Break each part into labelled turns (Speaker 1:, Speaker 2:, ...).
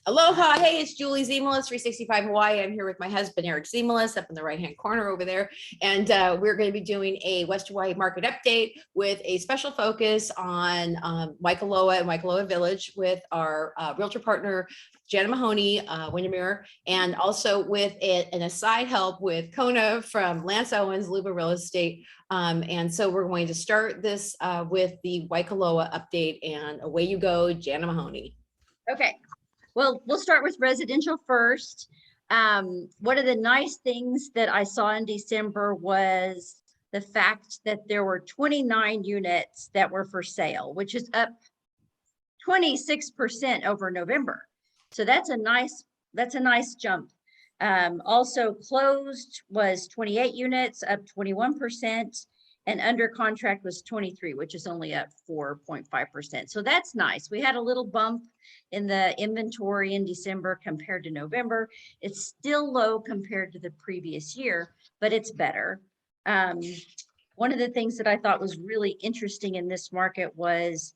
Speaker 1: Aloha, hey, it's Julie Ziemelis, 365 Hawaii. I'm here with my husband, Eric Ziemelis, up in the right-hand corner over there. And we're going to be doing a West Hawaii market update with a special focus on Waikoloa and Waikoloa Village with our realtor partner, Jana Mahoney, Windermere, and also with an aside help with Kona from Lance Owens, Luba Real Estate. And so we're going to start this with the Waikoloa update, and away you go, Jana Mahoney.
Speaker 2: Okay. Well, we'll start with residential first. One of the nice things that I saw in December was the fact that there were 29 units that were for sale, which is up 26% over November. So that's a nice jump. Also closed was 28 units, up 21%. And under contract was 23, which is only up 4.5%. So that's nice. We had a little bump in the inventory in December compared to November. It's still low compared to the previous year, but it's better. One of the things that I thought was really interesting in this market was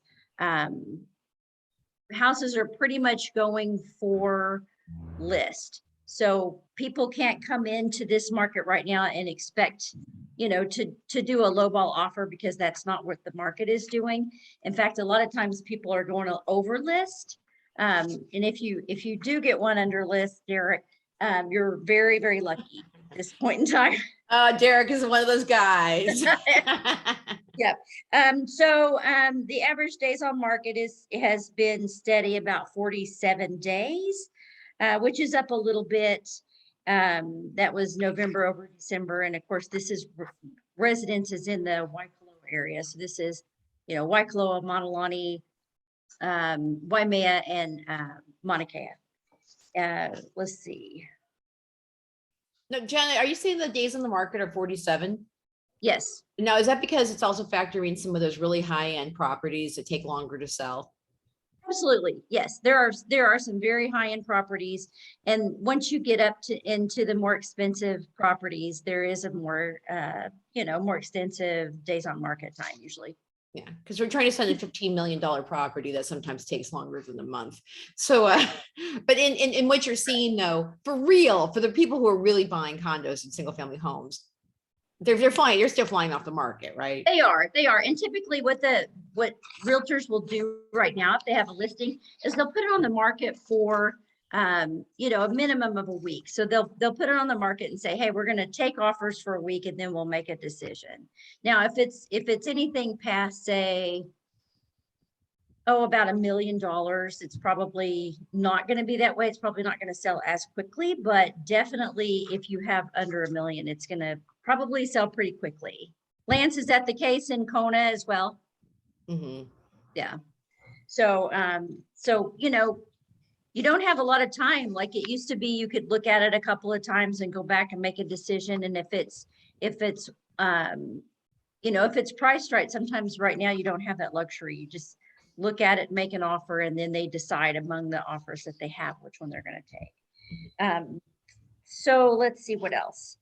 Speaker 2: houses are pretty much going for list. So people can't come into this market right now and expect, you know, to do a lowball offer, because that's not what the market is doing. In fact, a lot of times people are going to over list. And if you do get one under list, Derek, you're very, very lucky at this point in time.
Speaker 1: Derek is one of those guys.
Speaker 2: Yep. So the average days on market has been steady about 47 days, which is up a little bit. That was November over December. And of course, this is residences in the Waikoloa area. So this is, you know, Waikoloa, Montalani, Waimea, and Mauna Kea. Let's see.
Speaker 1: No, Janet, are you saying the days on the market are 47?
Speaker 2: Yes.
Speaker 1: Now, is that because it's also factoring some of those really high-end properties that take longer to sell?
Speaker 2: Absolutely. Yes, there are some very high-end properties. And once you get up into the more expensive properties, there is a more, more extensive days on market time usually.
Speaker 1: Yeah, because we're trying to sell a $15 million property that sometimes takes longer than a month. So, but in what you're seeing though, for real, for the people who are really buying condos and single family homes, they're flying, you're still flying off the market, right?
Speaker 2: They are. And typically what realtors will do right now, if they have a listing, is they'll put it on the market for, a minimum of a week. So they'll put it on the market and say, hey, we're going to take offers for a week and then we'll make a decision. Now, if it's anything past, say, about $1 million, it's probably not going to be that way. It's probably not going to sell as quickly, but definitely if you have under $1 million, it's going to probably sell pretty quickly. Lance, is that the case in Kona as well?
Speaker 1: Mm-hmm.
Speaker 2: Yeah. So, you don't have a lot of time like it used to be. You could look at it a couple of times and go back and make a decision. And if it's priced right, sometimes right now you don't have that luxury. You just look at it, make an offer, and then they decide among the offers that they have which one they're going to take. So let's see what else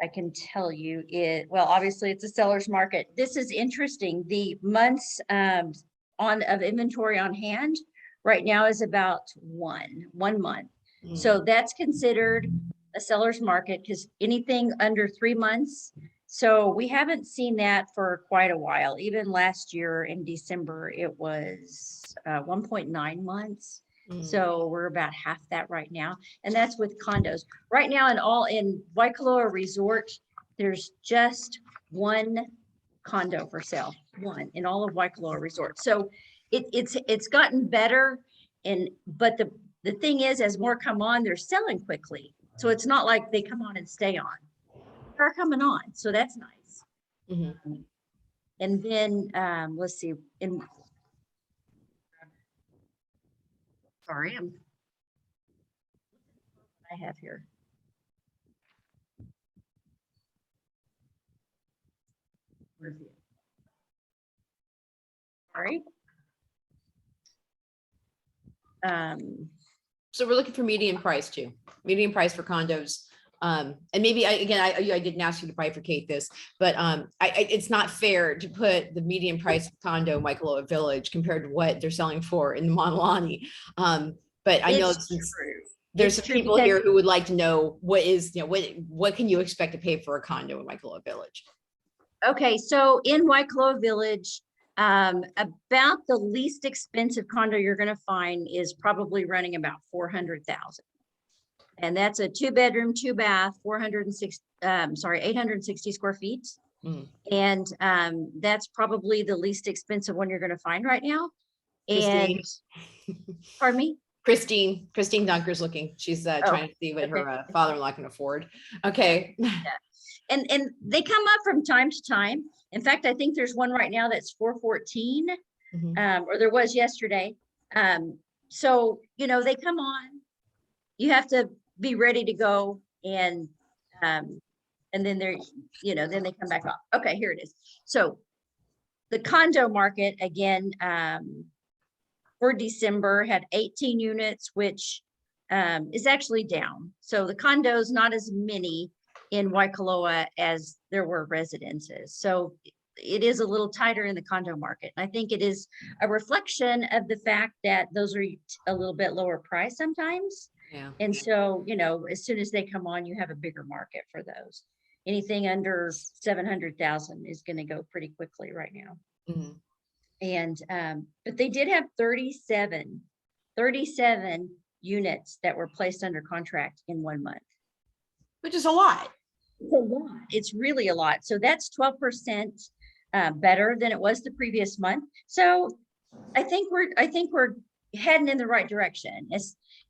Speaker 2: I can tell you. Well, obviously it's a seller's market. This is interesting. The months of inventory on hand right now is about one month. Mm. So that's considered a seller's market, because anything under 3 months. So we haven't seen that for quite a while. Even last year in December, it was 1.9 months. Mm. So we're about half that right now. And that's with condos. Right now in Waikoloa Resort, there's just one condo for sale, one in all of Waikoloa Resort. So it's gotten better. But the thing is, as more come on, they're selling quickly. So it's not like they come on and stay on. They're coming on. So that's nice. Mm-hmm. And then let's see. Sorry, I have here. Review. Sorry.
Speaker 1: So we're looking for median price too. Median price for condos And maybe I didn't ask you to bifurcate this, but it's not fair to put the median price of condo in Waikoloa Village compared to what they're selling for in Monolani. But I know there's some people here who would like to know what can you expect to pay for a condo in Waikoloa Village?
Speaker 2: Okay, so in Waikoloa Village, about the least expensive condo you're going to find is probably running about 400,000. And that's a 2-bedroom, 2-bath, 860 square feet. And that's probably the least expensive one you're going to find right now. And pardon me?
Speaker 1: Christine Dunker's looking. She's trying to see what her father-in-law can afford. Okay.
Speaker 2: Yeah. And they come up from time to time. In fact, I think there's one right now that's 414, or there was yesterday. So, they come on. You have to be ready to go, and then then they come back off. Okay, here it is. So the condo market again for December had 18 units, which is actually down. So the condos, not as many in Waikoloa as there were residences. So it is a little tighter in the condo market. And I think it is a reflection of the fact that those are a little bit lower price sometimes.
Speaker 1: Yeah.
Speaker 2: And so, as soon as they come on, you have a bigger market for those. Anything under 700,000 is going to go pretty quickly right now. And, but they did have 37 units that were placed under contract in 1 month.
Speaker 1: Which is a lot.
Speaker 2: It's a lot. It's really a lot. So that's 12% better than it was the previous month. So I think we're heading in the right direction.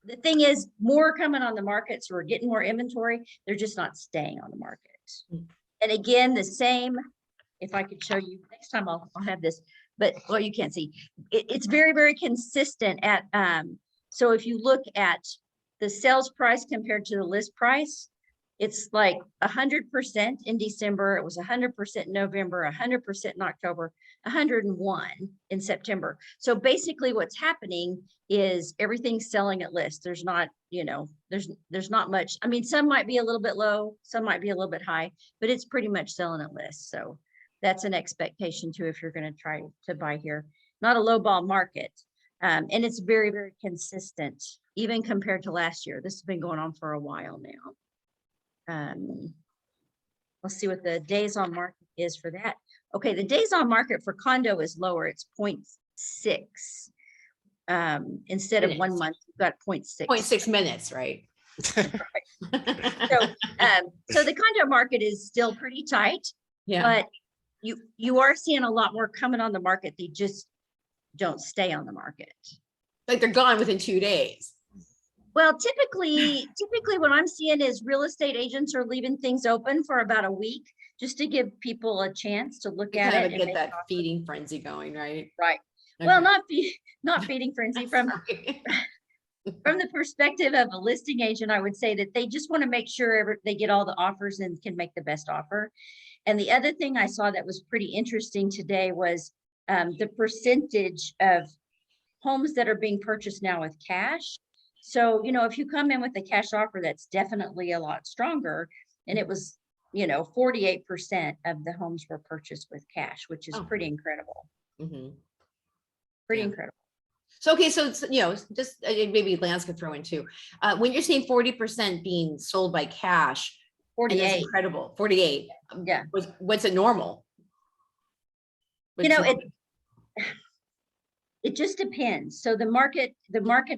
Speaker 2: The thing is, more coming on the market, so we're getting more inventory. They're just not staying on the market. And again, the same. If I could show you next time, I'll have this. But well, you can't see. It's very, very consistent at. So if you look at the sales price compared to the list price, it's like 100% in December. It was 100% in November, 100% in October, 101 in September. So basically what's happening is everything's selling at list. There's not, there's not much. I mean, some might be a little bit low, some might be a little bit high, but it's pretty much selling at list. So that's an expectation too, if you're going to try to buy here. Not a low ball market. And it's very, very consistent, even compared to last year. This has been going on for a while now. Let's see what the days on market is for that. Okay, the days on market for condo is lower. It's 0.6. Instead of 1 month, you've got 0.6.
Speaker 1: 0.6 minutes, right?
Speaker 2: So the condo market is still pretty tight. Yeah. But you are seeing a lot more coming on the market. They just don't stay on the market.
Speaker 1: Like they're gone within 2 days.
Speaker 2: Well, typically what I'm seeing is real estate agents are leaving things open for about a week just to give people a chance to look at it
Speaker 1: and get that feeding frenzy going, right?
Speaker 2: Right. Okay. Well, not feeding frenzy from the perspective of a listing agent. I would say that they just want to make sure they get all the offers and can make the best offer. And the other thing I saw that was pretty interesting today was the percentage of homes that are being purchased now with cash. So, if you come in with a cash offer, that's definitely a lot stronger. And it was, 48% of the homes were purchased with cash, which is pretty incredible. Pretty incredible.
Speaker 1: So, okay. So, it's, just maybe Lance could throw in too. When you're saying 40% being sold by cash,
Speaker 2: 48.
Speaker 1: Incredible. 48.
Speaker 2: Yeah.
Speaker 1: What's it normal?
Speaker 2: It just depends. So the market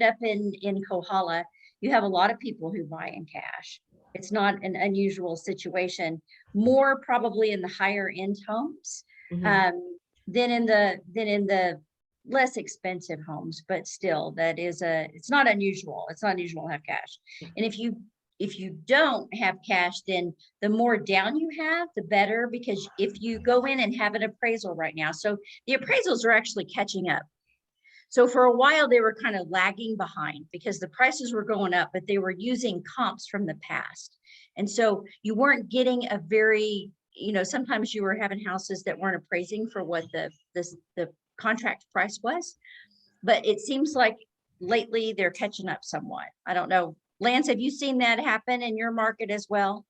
Speaker 2: up in Kohala, you have a lot of people who buy in cash. It's not an unusual situation. More probably in the higher end homes than in the less expensive homes. But still, it's not unusual. It's not unusual to have cash. And if you don't have cash, then the more down you have, the better, because if you go in and have an appraisal right now, so the appraisals are actually catching up. So for a while, they were kind of lagging behind because the prices were going up, but they were using comps from the past. And so you weren't getting a very, sometimes you were having houses that weren't appraising for what the contract price was. But it seems like lately they're catching up somewhat. I don't know Lance, have you seen that happen in your market as well?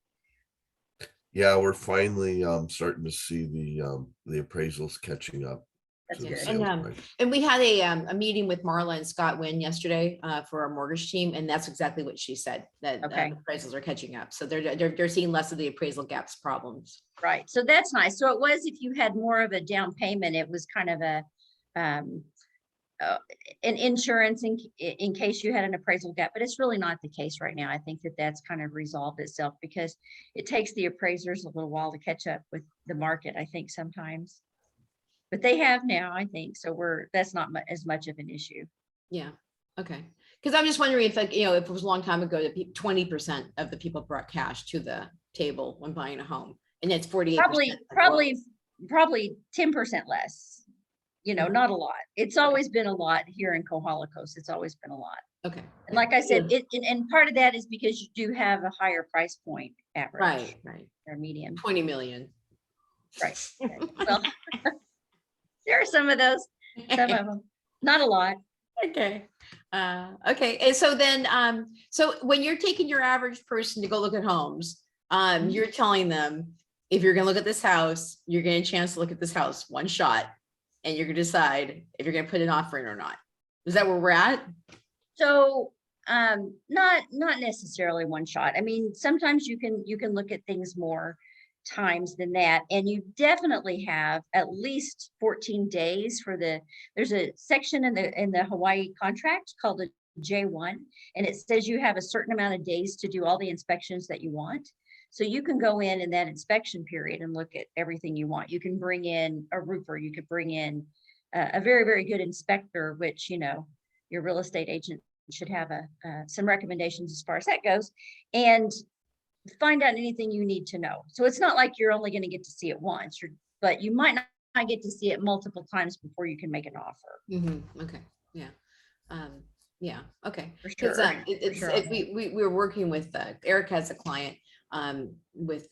Speaker 3: Yeah, we're finally starting to see the appraisals catching up
Speaker 2: That's
Speaker 3: to the
Speaker 2: good.
Speaker 3: sales
Speaker 1: And
Speaker 3: price.
Speaker 1: and we had a meeting with Marla and Scott Wynn yesterday for our mortgage team, and that's exactly what she said, that
Speaker 2: Okay.
Speaker 1: appraisals are catching up. So they're seeing less of the appraisal gaps problems.
Speaker 2: Right. So that's nice. So it was, if you had more of a down payment, it was kind of a an insurance in case you had an appraisal gap, but it's really not the case right now. I think that that's kind of resolved itself because it takes the appraisers a little while to catch up with the market, I think sometimes. But they have now, I think. So that's not as much of an issue.
Speaker 1: Yeah. Okay. Because I'm just wondering if, like, if it was a long time ago that 20% of the people brought cash to the table when buying a home, and it's 48%.
Speaker 2: Probably 10% less. Not a lot. It's always been a lot here in Kohala Coast. It's always been a lot.
Speaker 1: Okay.
Speaker 2: And like I said, and part of that is because you do have a higher price point average.
Speaker 1: Right.
Speaker 2: Or median.
Speaker 1: 20 million.
Speaker 2: Right. Okay. Well, there are some of those, some of them, not a lot.
Speaker 1: Okay. Okay. And so then, so when you're taking your average person to go look at homes, you're telling them, if you're going to look at this house, you're getting a chance to look at this house one shot, and you're going to decide if you're going to put an offer in or not. Is that where we're at?
Speaker 2: So, not necessarily one shot. I mean, sometimes you can look at things more times than that, and you definitely have at least 14 days there's a section in the Hawaii contract called the J1, and it says you have a certain amount of days to do all the inspections that you want. So you can go in that inspection period and look at everything you want. You can bring in a roofer, you could bring in a very, very good inspector, which, your real estate agent should have some recommendations as far as that goes, and find out anything you need to know. So it's not like you're only going to get to see it once, but you might not get to see it multiple times before you can make an offer.
Speaker 1: Okay. Yeah. Yeah. Okay.
Speaker 2: For sure.
Speaker 1: We're working with, Eric has a client with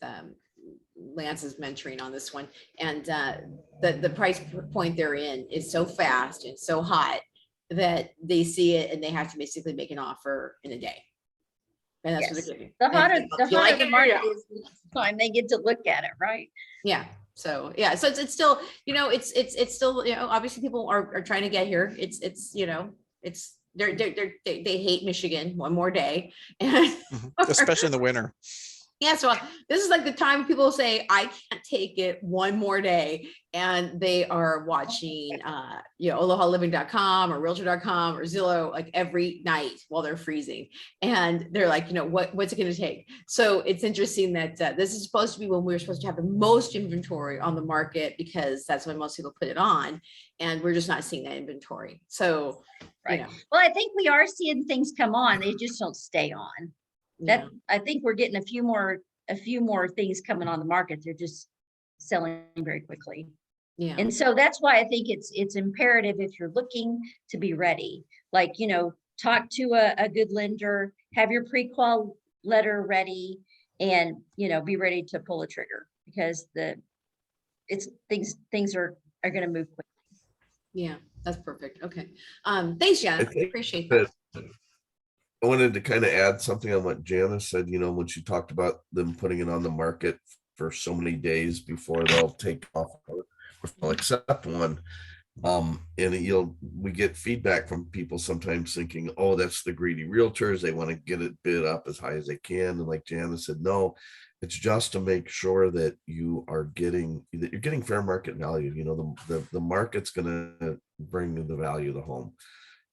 Speaker 1: Lance's mentoring on this one, and the price point they're in is so fast and so hot that they see it and they have to basically make an offer in a day. And that's what they're doing.
Speaker 2: The hotter the market
Speaker 1: is,
Speaker 2: the time they get to look at it, right?
Speaker 1: Yeah. So yeah, so it's still, it's still, obviously people are trying to get here. They hate Michigan one more day, and
Speaker 4: especially in the winter.
Speaker 1: Yeah, so this is like the time people say, I can't take it one more day. And they are watching, AlohaLiving.com or Realtor.com or Zillow, like every night while they're freezing. And they're like, what's it going to take? So it's interesting that this is supposed to be when we're supposed to have the most inventory on the market, because that's when most people put it on. And we're just not seeing that inventory. So,
Speaker 2: right. Well, I think we are seeing things come on. They just don't stay on. That I think we're getting a few more things coming on the market. They're just selling very quickly.
Speaker 1: Yeah.
Speaker 2: And so that's why I think it's imperative, if you're looking, to be ready. Like, talk to a good lender, have your pre-qual letter ready, and be ready to pull a trigger, because things are going to move quickly.
Speaker 1: Yeah, that's perfect. Okay. Thanks, Jana. I appreciate that.
Speaker 3: I wanted to kind of add something on what Jana said, when she talked about them putting it on the market for so many days before they'll take off or they'll accept one. And we get feedback from people sometimes thinking, oh, that's the greedy realtors. They want to get it bid up as high as they can. And like Jana said, no, it's just to make sure that you're getting fair market value. The market's going to bring the value of the home.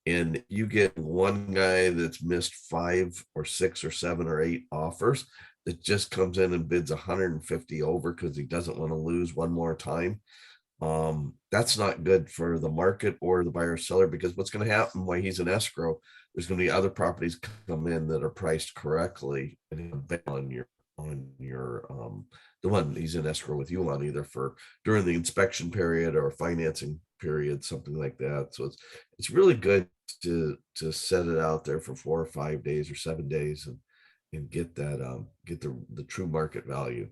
Speaker 3: And you get one guy that's missed 5 or 6 or 7 or 8 offers that just comes in and bids 150 over because he doesn't want to lose one more time. That's not good for the market or the buyer seller, because what's going to happen while he's in escrow, there's going to be other properties come in that are priced correctly and on your the one he's in escrow with you on, either for during the inspection period or financing period, something like that. So it's really good to set it out there for 4 or 5 days or 7 days and get that get the true market value.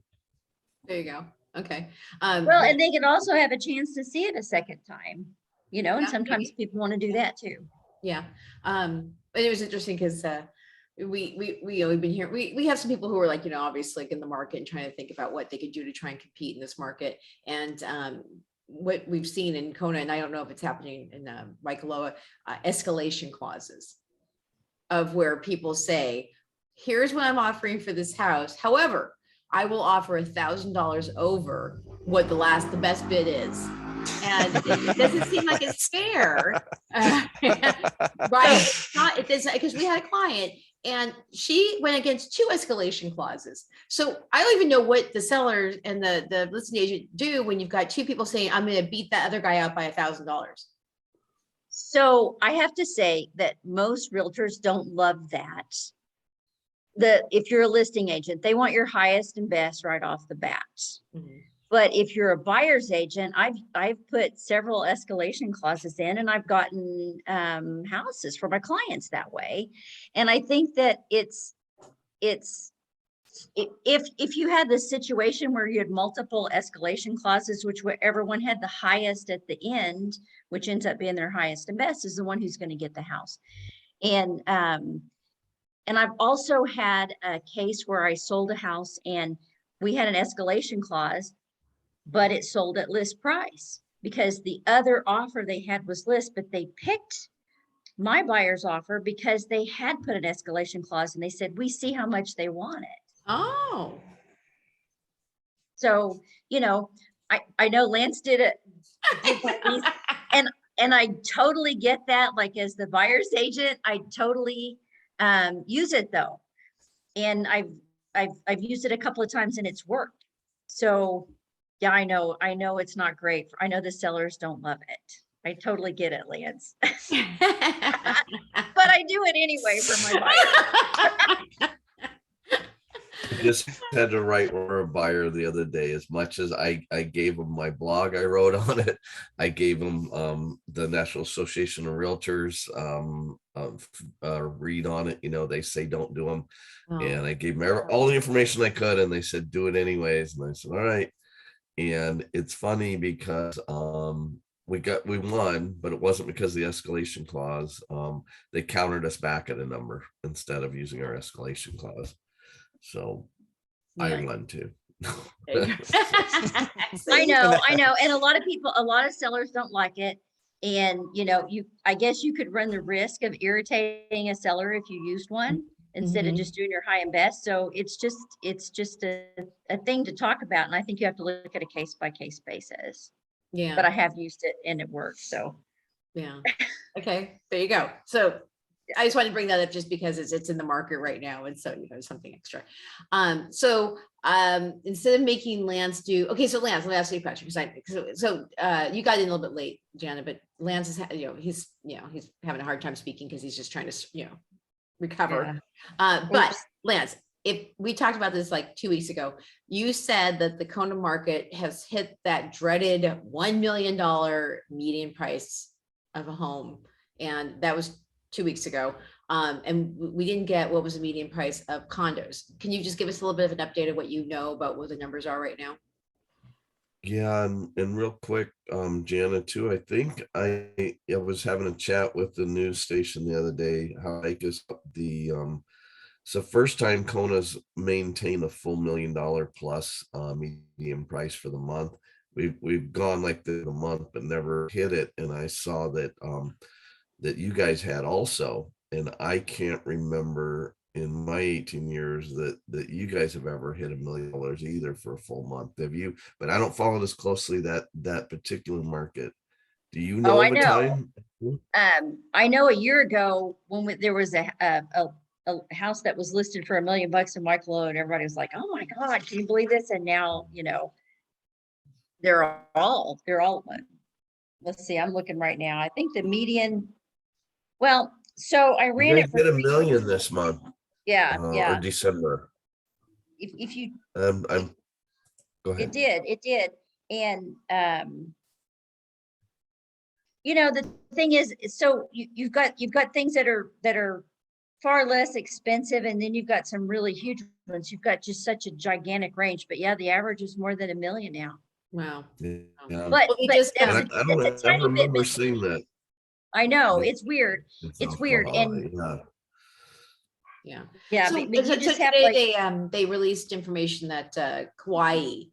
Speaker 1: There you go. Okay.
Speaker 2: Well, and they can also have a chance to see it a second time, and sometimes people want to do that too.
Speaker 1: Yeah. But it was interesting because we've been here. We have some people who are like, obviously like in the market and trying to think about what they could do to try and compete in this market. And what we've seen in Kona, and I don't know if it's happening in Waikoloa, escalation clauses of where people say, here's what I'm offering for this house. However, I will offer $1,000 over what the best bid is. And it doesn't seem like it's fair. Right. It's not, it doesn't, because we had a client and she went against 2 escalation clauses. So I don't even know what the seller and the listing agent do when you've got 2 people saying, I'm going to beat that other guy out by $1,000.
Speaker 2: So I have to say that most realtors don't love that. If you're a listing agent, they want your highest and best right off the bat. Mm-hmm. But if you're a buyer's agent, I've put several escalation clauses in, and I've gotten houses for my clients that way. And I think that if you had the situation where you had multiple escalation clauses, which everyone had the highest at the end, which ends up being their highest and best, is the one who's going to get the house. And I've also had a case where I sold a house and we had an escalation clause, but it sold at list price because the other offer they had was list, but they picked my buyer's offer because they had put an escalation clause and they said, we see how much they want it.
Speaker 1: Oh.
Speaker 2: So, I know Lance did it. And I totally get that. Like as the buyer's agent, I totally use it though. And I've used it a couple of times and it's worked. So yeah, I know it's not great. I know the sellers don't love it. I totally get it, Lance. But I do it anyway for my buyers.
Speaker 3: I just had to write for a buyer the other day. As much as I gave them my blog I wrote on it, I gave them the National Association of Realtors read on it. They say don't do them. Oh. And I gave them all the information I could, and they said do it anyways. And I said, all right. And it's funny because we won, but it wasn't because of the escalation clause. They countered us back at a number instead of using our escalation clause. So yeah. I won too.
Speaker 2: I know. And a lot of sellers don't like it. And I guess you could run the risk of irritating a seller if you used one instead of just doing your high and best. So it's just a thing to talk about. And I think you have to look at a case by case basis. Yeah. But I have used it and it works. So
Speaker 1: yeah. Okay. There you go. So I just wanted to bring that up just because it's in the market right now. And so, something extra. Instead of making Lance do, okay. So Lance, let me ask you a question. You got in a little bit late, Jana, but Lance is, he's having a hard time speaking because he's just trying to, recover. Yeah. But Lance, if we talked about this like 2 weeks ago, you said that the Kona market has hit that dreaded $1 million median price of a home. And that was 2 weeks ago. And we didn't get what was the median price of condos. Can you just give us a little bit of an update of what you know about what the numbers are right now?
Speaker 3: Yeah, and real quick, Jana, too, I think I was having a chat with the news station the other day, how it's the first time Kona's maintained a full $1 million plus median price for the month. We've gone like the month but never hit it, and I saw that that you guys had also, and I can't remember in my 18 years that you guys have ever hit $1 million either for a full month. Have you? But I don't follow this closely, that particular market. Do you know of a time?
Speaker 2: I know a year ago when there was a house that was listed for $1 million in Waikoloa, and everybody was like, "Oh my God, can you believe this?" And now, they're all. Let's see, I'm looking right now. I think the median. Well, so I ran it for
Speaker 3: $1 million this month.
Speaker 2: Yeah,
Speaker 3: or December.
Speaker 2: If you,
Speaker 3: I'm go ahead.
Speaker 2: It did, and the thing is, so you've got things that are far less expensive, and then you've got some really huge ones. You've got just such a gigantic range, but yeah, the average is more than $1 million now.
Speaker 1: Wow.
Speaker 3: Yeah.
Speaker 2: But
Speaker 3: I don't remember seeing that.
Speaker 2: I know, it's weird. It's weird. And
Speaker 1: Yeah.
Speaker 2: Yeah,
Speaker 1: So,
Speaker 2: but you just have
Speaker 1: today
Speaker 2: like,
Speaker 1: they released information that Kauai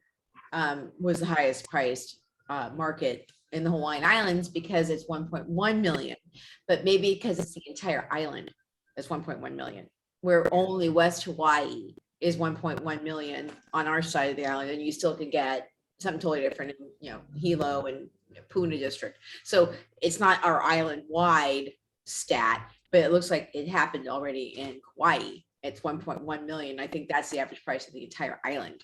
Speaker 1: was the highest priced market in the Hawaiian Islands because it's 1.1 million, but maybe because it's the entire island, it's 1.1 million, where only West Hawaii is 1.1 million on our side of the island, and you still can get something totally different in, you know, Hilo and Puna district. So it's not our island wide stat, but it looks like it happened already in Kauai. It's 1.1 million. I think that's the average price of the entire island.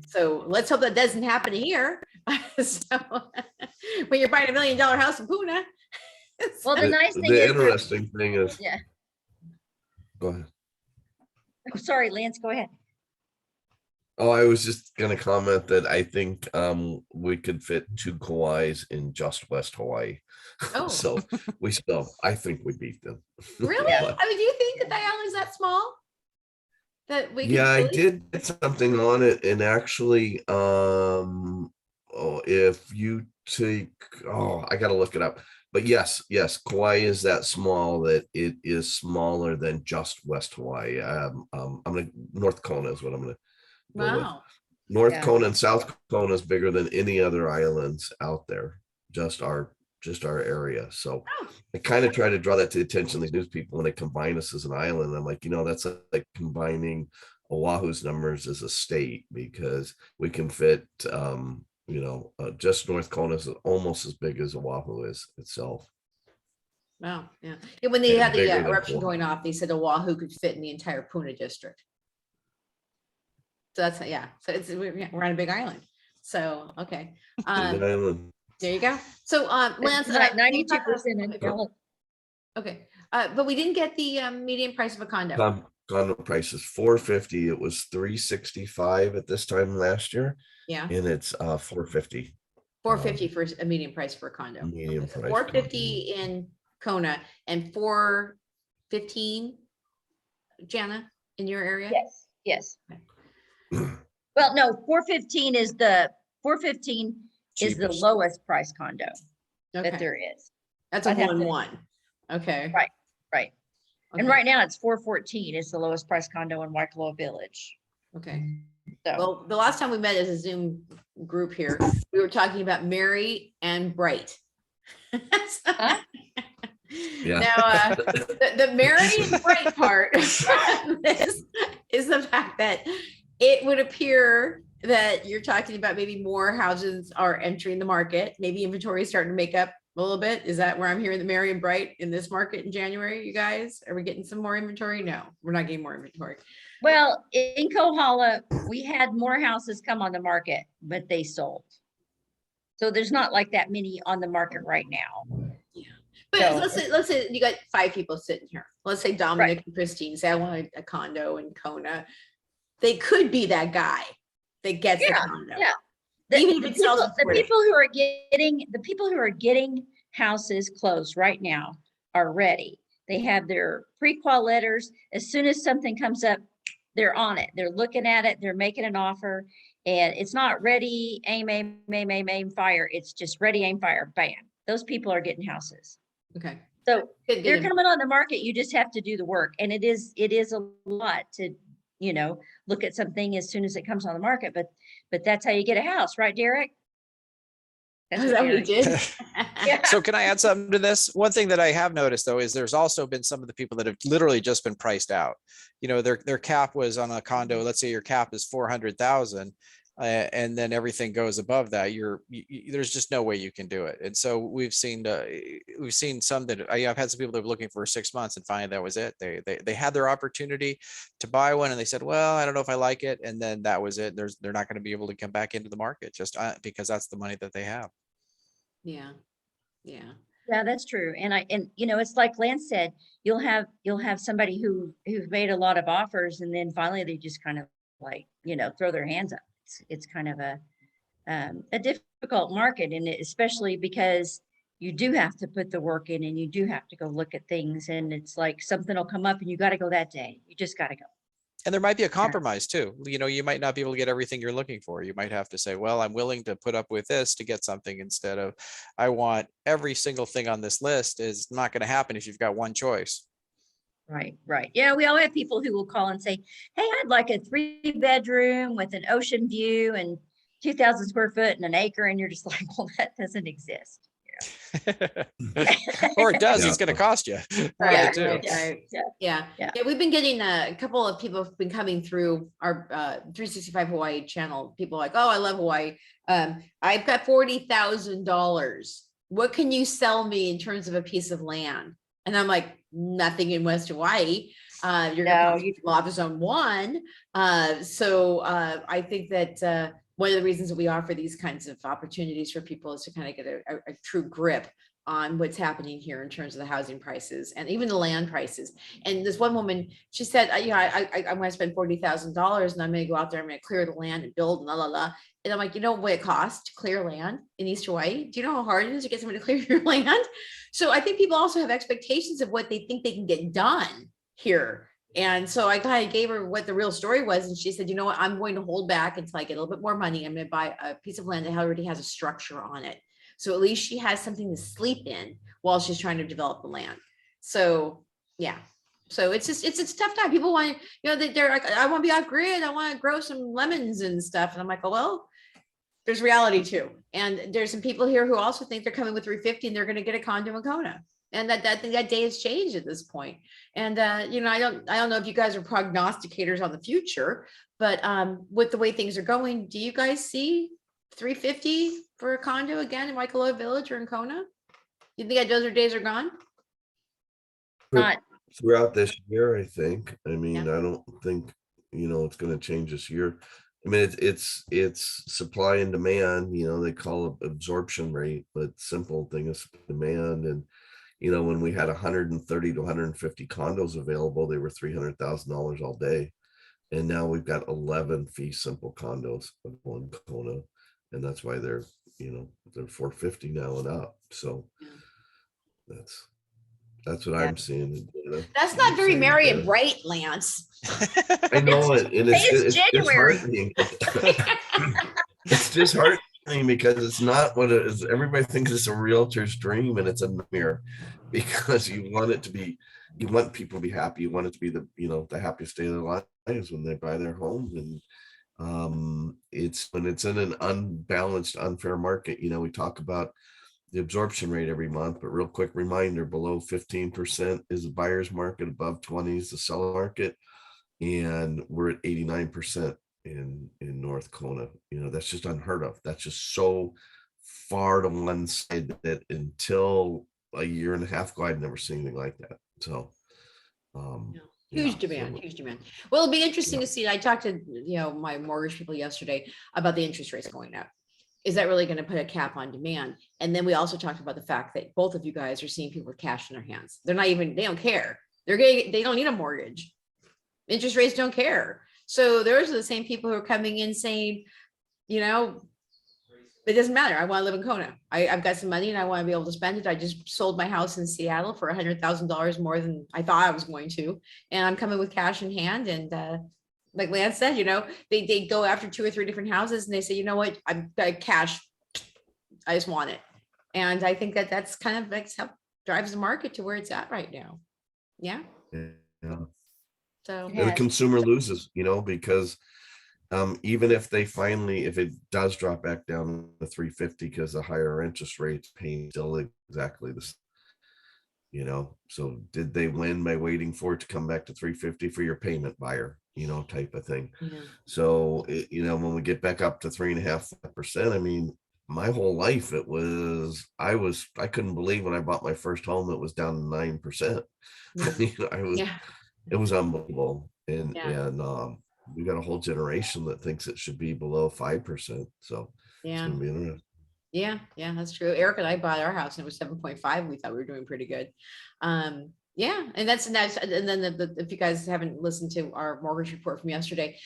Speaker 1: So let's hope that doesn't happen here. So when you're buying $1 million house in Puna.
Speaker 2: well, the nice thing
Speaker 3: The
Speaker 2: is,
Speaker 3: interesting thing is,
Speaker 2: yeah,
Speaker 3: go ahead.
Speaker 2: oh, sorry, Lance, go ahead.
Speaker 3: Oh, I was just gonna comment that I think we could fit 2 Kauais in just West Hawaii.
Speaker 1: Oh.
Speaker 3: So I think we beat them.
Speaker 1: Really?
Speaker 2: Yeah.
Speaker 1: I mean, do you think that the island's that small? That we could
Speaker 3: Yeah, I
Speaker 1: really-
Speaker 3: did get something on it, and actually, if you take, I gotta look it up. But yes, Kauai is that small that it is smaller than just West Hawaii. I'm gonna North Kona is what I'm gonna go with.
Speaker 1: Wow.
Speaker 3: North
Speaker 2: Yeah.
Speaker 3: Kona and South Kona is bigger than any other islands out there. Just our area. So
Speaker 1: Oh.
Speaker 3: I kind of try to draw that to the attention of these news people when they combine us as an island. I'm like, that's like combining Oahu's numbers as a state, because we can fit, just North Kona is almost as big as Oahu is itself.
Speaker 1: Wow. Yeah. Yeah, when they
Speaker 3: And
Speaker 1: had the
Speaker 3: bigger than
Speaker 1: eruption
Speaker 3: Kauai.
Speaker 1: going off, they said Oahu could fit in the entire Puna district. So that's, yeah. So we're on a big island. So, okay.
Speaker 3: Big island.
Speaker 1: There you go. So, Lance,
Speaker 2: 92% undeveloped.
Speaker 1: okay. But we didn't get the median price of a condo.
Speaker 3: Condo price is $450. It was $365 at this time last year,
Speaker 1: Yeah.
Speaker 3: and it's $450.
Speaker 1: $450 for a median price for a condo.
Speaker 3: Medium
Speaker 1: Okay, so
Speaker 3: price
Speaker 1: $450 in Kona and $415, Jana, in your area?
Speaker 2: Yes. Well, no, 415 is the
Speaker 4: Cheapest.
Speaker 2: lowest price condo that
Speaker 1: Okay,
Speaker 2: there is.
Speaker 1: that's a
Speaker 2: I'd have to-
Speaker 1: 1-1. Okay.
Speaker 2: Right. Right. And
Speaker 1: Okay,
Speaker 2: right now it's 414 is the lowest price condo in Waikoloa Village.
Speaker 1: okay.
Speaker 2: So,
Speaker 1: Well, the last time we met as a Zoom group here, we were talking about Mary and Bright.
Speaker 2: Huh?
Speaker 3: Yeah.
Speaker 1: Now, the Mary and Bright part is the fact that it would appear that you're talking about maybe more houses are entering the market. Maybe inventory is starting to make up a little bit. Is that where I'm hearing the Mary and Bright in this market in January, you guys? Are we getting some more inventory? No, we're not getting more inventory.
Speaker 2: well, in Kohala, we had more houses come on the market, but they sold. So there's not like that many on the market right now.
Speaker 1: But
Speaker 2: So-
Speaker 1: let's say you got 5 people sitting here. Let's say Dominic and Christine say, I want a condo in Kona. They could be that guy that gets the condo.
Speaker 2: yeah.
Speaker 1: Even if it sells
Speaker 2: The
Speaker 1: before
Speaker 2: people who are getting houses closed right now are ready. They have their pre-qual letters. As soon as something comes up, they're on it. They're looking at it. They're making an offer, and it's not ready, aim, fire. It's just ready, aim, fire, bam. Those people are getting houses.
Speaker 1: Okay.
Speaker 2: So
Speaker 1: Good,
Speaker 2: they're
Speaker 1: good.
Speaker 2: coming on the market. You just have to do the work, and it is a lot to, look at something as soon as it comes on the market. But that's how you get a house, right, Derek? That's
Speaker 1: Is
Speaker 2: what
Speaker 1: that what he
Speaker 2: Derek-
Speaker 1: did?
Speaker 2: Yeah.
Speaker 4: So can I add something to this? One thing that I have noticed though, is there's also been some of the people that have literally just been priced out. Their cap was on a condo. Let's say your cap is 400,000. And then everything goes above that, there's just no way you can do it. And so we've seen some that I've had some people that were looking for 6 months, and finally that was it. They had their opportunity to buy one, and they said, well, I don't know if I like it. And then that was it. They're not going to be able to come back into the market just because that's the money that they have.
Speaker 1: Yeah. Yeah.
Speaker 2: Yeah, that's true. And it's like Lance said, you'll have somebody who've made a lot of offers, and then finally they just kind of like, throw their hands up. It's kind of a difficult market, and especially because you do have to put the work in, and you do have to go look at things, and it's like something will come up and you got to go that day. You just got to go.
Speaker 4: And there might be a compromise too. You might not be able to get everything you're looking for. You might have to say, well, I'm willing to put up with this to get something, instead of, I want every single thing on this list. Is not going to happen if you've got one choice.
Speaker 2: Right, right. Yeah, we all have people who will call and say, hey, I'd like a 3-bedroom with an ocean view and 2,000 square foot and an acre. And you're just like, well, that doesn't exist.
Speaker 4: Or it does,
Speaker 3: Yeah.
Speaker 4: it's gonna cost you.
Speaker 1: Right,
Speaker 4: Money too.
Speaker 1: right,
Speaker 2: Yeah,
Speaker 1: right.
Speaker 2: yeah,
Speaker 1: Yeah,
Speaker 2: yeah.
Speaker 1: yeah, we've been getting a couple of people have been coming through our 365 Hawaii channel. People are like, oh, I love Hawaii. I've got $40,000. What can you sell me in terms of a piece of land? And I'm like, nothing in West Hawaii. You're
Speaker 2: No,
Speaker 1: gonna you law of zone 1. So I think that one of the reasons that we offer these kinds of opportunities for people is to kind of get a true grip on what's happening here in terms of the housing prices and even the land prices. And this one woman, she said, you know, I'm going to spend $40,000 and I'm going to go out there, I'm going to clear the land and build and la la la. And I'm like, you know what it costs to clear land in East Hawaii? Do you know how hard it is to get someone to clear your land? So I think people also have expectations of what they think they can get done here. And so I kind of gave her what the real story was. And she said, you know what, I'm going to hold back until I get a little bit more money. I'm going to buy a piece of land that already has a structure on it. So at least she has something to sleep in while she's trying to develop the land. So yeah. So it's just, it's a tough time. People want, you know, they're like, I want to be off grid. I want to grow some lemons and stuff. And I'm like, oh, well, there's reality too. And there's some people here who also think they're coming with 350 and they're going to get a condo in Kona. And that day has changed at this point. And you know, I don't know if you guys are prognosticators on the future, but with the way things are going, do you guys see 350 for a condo again in Waikoloa Village or in Kona? You think that those days are gone?
Speaker 2: not,
Speaker 3: Throughout this year, I think. I mean,
Speaker 1: Yeah.
Speaker 3: I don't think, you know, it's going to change this year. I mean, it's supply and demand, you know, they call it absorption rate, but simple thing is demand. And, you know, when we had 130 to 150 condos available, they were $300,000 all day. And now we've got 11 fee simple condos of one Kona. And that's why they're, you know, they're 450 now and up. So
Speaker 1: Yeah.
Speaker 3: that's what I'm seeing. You know,
Speaker 1: That's not very
Speaker 3: same
Speaker 1: merry and
Speaker 3: here.
Speaker 1: bright, Lance.
Speaker 3: I know it, and
Speaker 2: It's
Speaker 3: it's
Speaker 2: January.
Speaker 3: disheartening. It's disheartening because it's not what it is. Everybody thinks it's a realtor's dream, and it's a nightmare because you want it to be, you want people to be happy. You want it to be the, you know, the happiest day of their lives when they buy their home. And it's when it's in an unbalanced, unfair market. You know, we talk about the absorption rate every month, but real quick reminder, below 15% is the buyer's market, above 20 is the seller market. And we're at 89% in North Kona. You know, that's just unheard of. That's just so far to one side that until a year and a half ago, I'd never seen anything like that. So
Speaker 1: Huge
Speaker 3: yeah,
Speaker 1: demand,
Speaker 3: so-
Speaker 1: huge demand. Well, it'll be interesting
Speaker 3: Yeah.
Speaker 1: to see. I talked to, you know, my mortgage people yesterday about the interest rates going up. Is that really going to put a cap on demand? And then we also talked about the fact that both of you guys are seeing people with cash in their hands. They're not even, they don't care. They don't need a mortgage. Interest rates don't care. So those are the same people who are coming in saying, you know, it doesn't matter. I want to live in Kona. I've got some money and I want to be able to spend it. I just sold my house in Seattle for $100,000 more than I thought I was going to. And I'm coming with cash in hand. And like Lance said, you know, they go after 2 or 3 different houses and they say, you know what, I've got cash. I just want it. And I think that that's kind of like how drives the market to where it's at right now. Yeah.
Speaker 3: Yeah.
Speaker 1: So
Speaker 3: And
Speaker 2: Yeah.
Speaker 3: the consumer loses, you know, because even if they finally, if it does drop back down to 350 because the higher interest rates, paying still exactly the same. You know, so did they win by waiting for it to come back to 350 for your payment buyer, you know, type of thing.
Speaker 1: yeah.
Speaker 3: So, you know, when we get back up to 3.5%, I mean, my whole life, I couldn't believe when I bought my first home, it was down to 9%.
Speaker 1: Yeah.
Speaker 3: It was unbelievable. And,
Speaker 1: Yeah.
Speaker 3: we got a whole generation that thinks it should be below 5%. So it's
Speaker 1: Yeah.
Speaker 3: going to be interesting.
Speaker 1: Yeah, that's true. Eric and I bought our house and it was 7.5. We thought we were doing pretty good. Yeah, and that's and then if you guys haven't listened to our mortgage report from yesterday,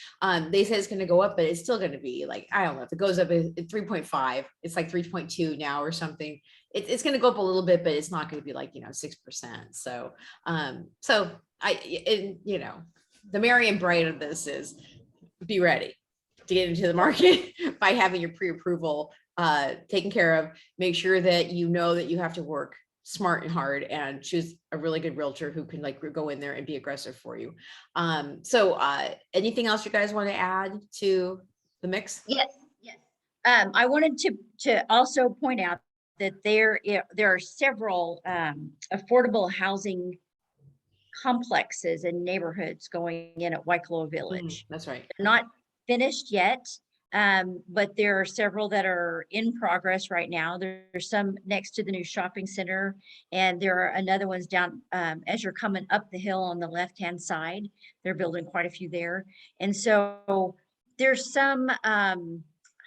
Speaker 1: they said it's going to go up, but it's still going to be like, I don't know, if it goes up at 3.5, it's like 3.2 now or something. It's going to go up a little bit, but it's not going to be like, you know, 6%. So you know, the merry and bright of this is be ready to get into the market by having your pre-approval taken care of. Make sure that you know that you have to work smart and hard and choose a really good realtor who can like go in there and be aggressive for you. So anything else you guys want to add to the mix?
Speaker 2: Yes, yes. I wanted to also point out that there are several affordable housing complexes and neighborhoods going in at Waikoloa Village.
Speaker 1: That's right.
Speaker 2: They're not finished yet, but there are several that are in progress right now. There's some next to the new shopping center, and there are another ones down as you're coming up the hill on the left-hand side. They're building quite a few there. And so there's some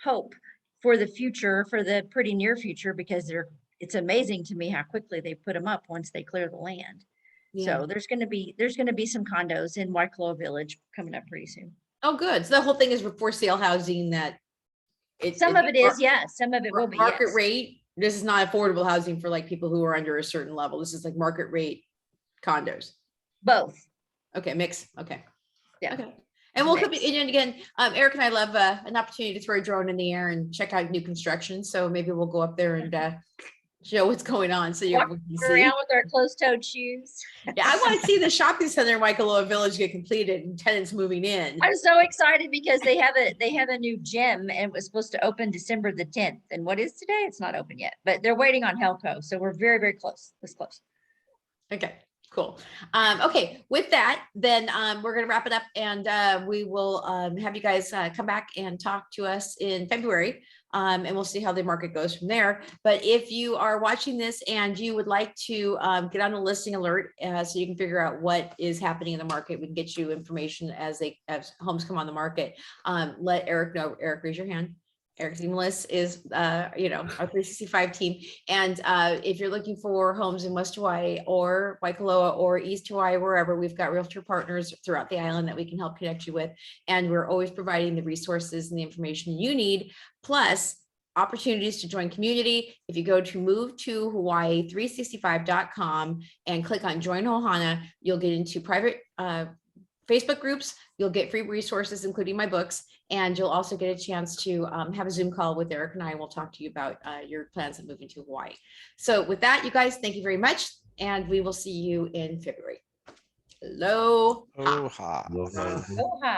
Speaker 2: hope for the future, for the pretty near future, because it's amazing to me how quickly they put them up once they clear the land.
Speaker 1: Yeah.
Speaker 2: So there's going to be some condos in Waikoloa Village coming up pretty soon.
Speaker 1: Oh, good. So the whole thing is for sale housing that
Speaker 2: Some of it is, yes. Some of it will be,
Speaker 1: market
Speaker 2: yes.
Speaker 1: rate. This is not affordable housing for like people who are under a certain level. This is like market rate condos.
Speaker 2: Both.
Speaker 1: Okay, mix. Okay.
Speaker 2: Yeah.
Speaker 1: Okay. And we'll
Speaker 2: Mix.
Speaker 1: and again, Eric and I love an opportunity to throw a drone in the air and check out new construction. So maybe we'll go up there and show what's going on. So you
Speaker 2: Walk
Speaker 1: can see.
Speaker 2: around with our closed-toed shoes.
Speaker 1: Yeah, I want to see the shopping center in Waikoloa Village get completed and tenants moving in.
Speaker 2: I'm so excited because they have a new gym, and it was supposed to open December the 10th. And what is today? It's not open yet, but they're waiting on Helco. So we're very, very close. This close.
Speaker 1: Okay, cool. Okay, with that, then we're gonna wrap it up, and we will have you guys come back and talk to us in February. And we'll see how the market goes from there. But if you are watching this and you would like to get on the listing alert so you can figure out what is happening in the market, we can get you information as homes come on the market. Let Eric know. Eric, raise your hand. Eric Ziemelis is, our 365 team. And if you're looking for homes in West Hawaii or Waikoloa or East Hawaii, wherever, we've got realtor partners throughout the island that we can help connect you with. And we're always providing the resources and the information you need, plus opportunities to join community. If you go to move2hawaii365.com and click on join Ohana, you'll get into private Facebook groups. You'll get free resources, including my books, and you'll also get a chance to have a Zoom call with Eric and I. We'll talk to you about your plans of moving to Hawaii. So with that, you guys, thank you very much, and we will see you in February. Aloha.
Speaker 4: Aloha.
Speaker 3: Aloha.
Speaker 2: Aloha.